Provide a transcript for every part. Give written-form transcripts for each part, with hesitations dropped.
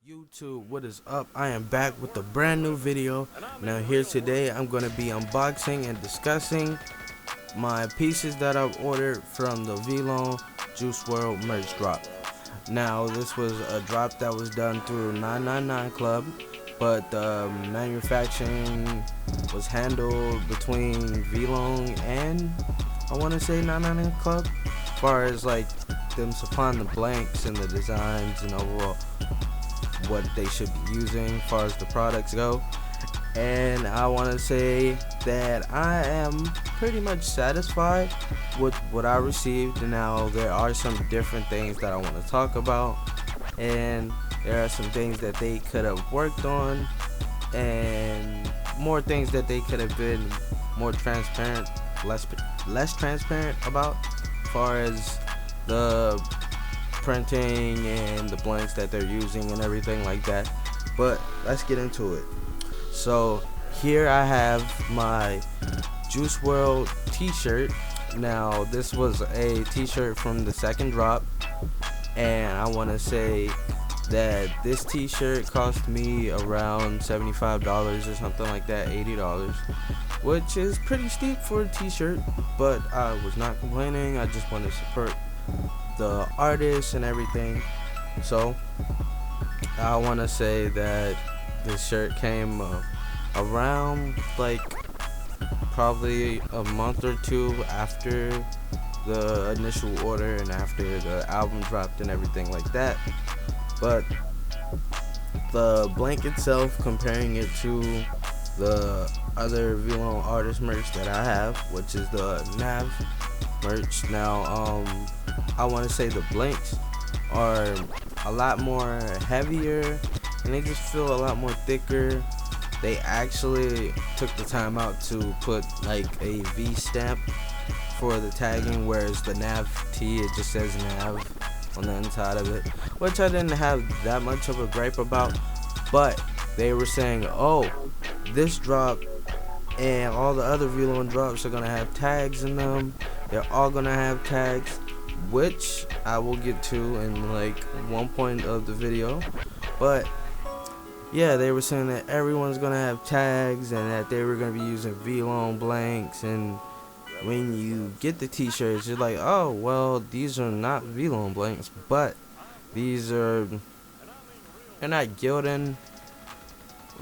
YouTube, what is up? I am back with a brand new video. Now here today I'm going to be unboxing and discussing my pieces that I've ordered from the Vlone JuiceWrld merch drop. Now this was a drop that was done through 999 Club, but the manufacturing was handled between Vlone and I want to say 999 Club, as far as like them supplying the blanks and the designs and overall what they should be using as far as the products go. And I want to say that I am pretty much satisfied with what I received. Now there are some different things that I want to talk about, and there are some things that they could have worked on and more things that they could have been more transparent, less transparent about, as far as the printing and the blanks that they're using and everything like that. But let's get into it. So here I have my JuiceWrld t-shirt. Now this was a t-shirt from the second drop, and I want to say that this t-shirt cost me around $75 or something like that, $80, which is pretty steep for a t-shirt, but I was not complaining. I just wanted to support the artists and everything. So I want to say that this shirt came around like probably a month or two after the initial order and after the album dropped and everything like that. But the blank itself, comparing it to the other Vlone artist merch that I have, which is the Nav merch. Now I want to say the blanks are a lot more heavier and they just feel a lot more thicker. They actually took the time out to put like a V stamp for the tagging, whereas the Nav T, it just says Nav on the inside of it, which I didn't have that much of a gripe about. But they were saying, oh, this drop and all the other Vlone drops are gonna have tags in them. They're all gonna have tags, which I will get to in like one point of the video. But yeah, they were saying that everyone's gonna have tags and that they were gonna be using Vlone blanks, and when you get the t-shirts you're like, oh well, these are not Vlone blanks, but they're not Gildan.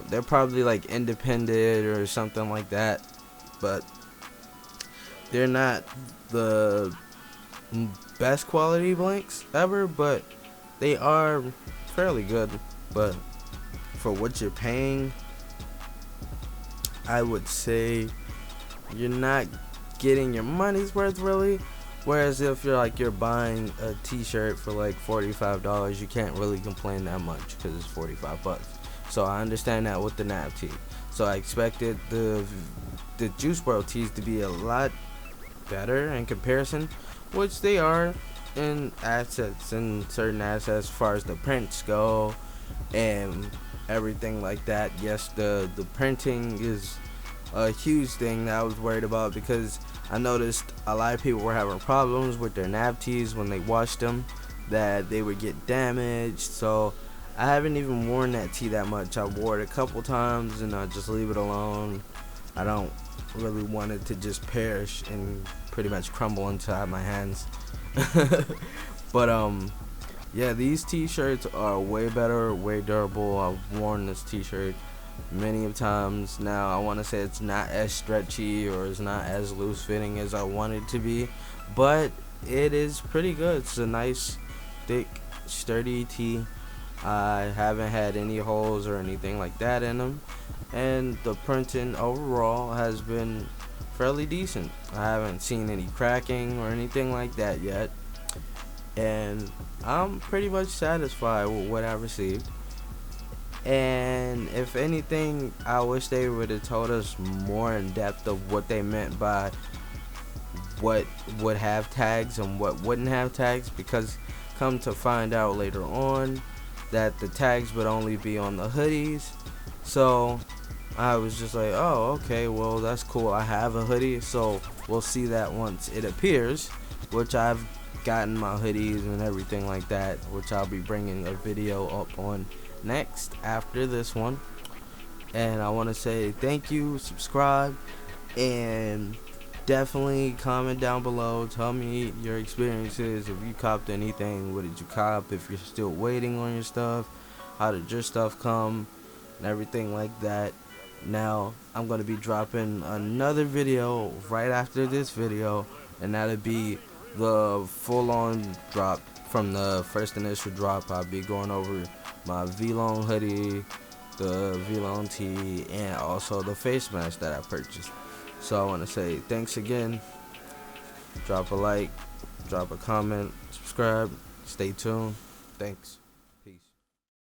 They're probably like independent or something like that, but they're not the best quality blanks ever, but they are fairly good. But for what you're paying, I would say you're not getting your money's worth really. Whereas if you're buying a t-shirt for like $45, you can't really complain that much because it's 45 bucks. So I understand that with the Nav tee. So I expected the JuiceWrld tees to be a lot better in comparison, which they are in assets and certain assets as far as the prints go and everything like that. Yes, the printing is a huge thing that I was worried about, because I noticed a lot of people were having problems with their Nav tees when they washed them, that they would get damaged. So I haven't even worn that tee that much. I wore it a couple times and I just leave it alone. I don't really want it to just perish and pretty much crumble inside my hands. But yeah, these t-shirts are way better, way durable. I've worn this t-shirt many of times. Now I want to say it's not as stretchy or it's not as loose fitting as I want it to be, but it is pretty good. It's a nice thick sturdy tee. I haven't had any holes or anything like that in them, and the printing overall has been fairly decent. I haven't seen any cracking or anything like that yet, and I'm pretty much satisfied with what I received. And if anything, I wish they would have told us more in depth of what they meant by what would have tags and what wouldn't have tags, because come to find out later on that the tags would only be on the hoodies. So I was just like, oh, okay, well that's cool. I have a hoodie, so we'll see that once it appears, which I've gotten my hoodies and everything like that, which I'll be bringing a video up on next after this one. And I want to say thank you, subscribe, and definitely comment down below. Tell me your experiences. If you copped anything, what did you cop? If you're still waiting on your stuff, how did your stuff come, and everything like that. Now I'm gonna be dropping another video right after this video, and that'll be the full-on drop from the first initial drop. I'll be going over my Vlone hoodie, the Vlone tee, and also the face mask that I purchased. So I want to say thanks again. Drop a like, drop a comment, subscribe, stay tuned. Thanks.